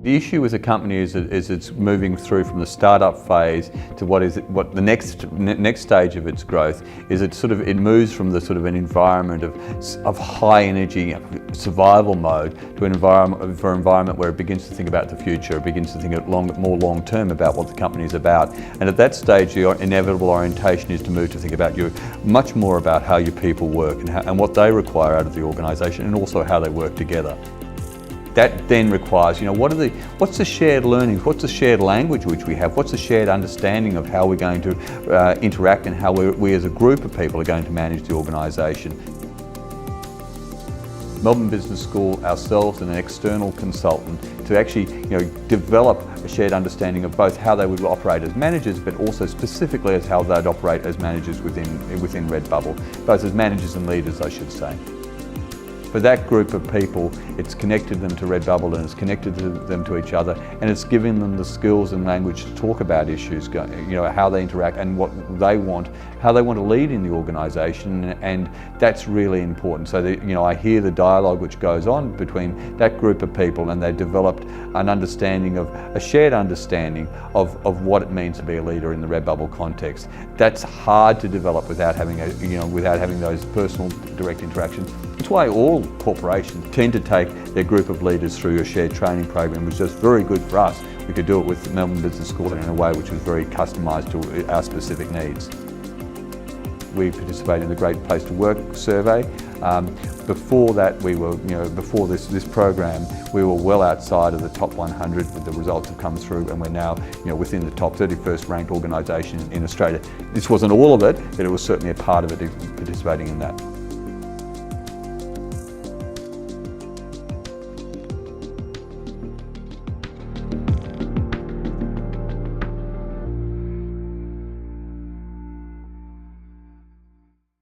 The issue with the company is it's moving through from the startup phase to what the next stage of its growth is. It moves from the sort of an environment of high energy survival mode to an environment where it begins to think about the future. It begins to think more long term about what the company is about. And at that stage, the inevitable orientation is to move to think about much more about how your people work and what they require out of the organisation, and also how they work together. That then requires, what's the shared learning, what's the shared language which we have, what's the shared understanding of how we're going to interact and how we as a group of people are going to manage the organisation. Melbourne Business School, ourselves and an external consultant to actually develop a shared understanding of both how they would operate as managers, but also specifically as how they'd operate as managers within Redbubble, both as managers and leaders, I should say. For that group of people, it's connected them to Redbubble and it's connected them to each other, and it's giving them the skills and language to talk about issues, how they interact and what they want, how they want to lead in the organisation, and that's really important. So that, I hear the dialogue which goes on between that group of people, and they developed an understanding of a shared understanding of what it means to be a leader in the Redbubble context. That's hard to develop without having without having those personal direct interactions. That's why all corporations tend to take their group of leaders through a shared training program, which is just very good for us. We could do it with Melbourne Business School in a way which was very customised to our specific needs. We participated in the Great Place to Work survey. Before that, before this program, we were well outside of the top 100, but the results have come through, and we're now, within the top 31st ranked organisation in Australia. This wasn't all of it, but it was certainly a part of it, participating in that.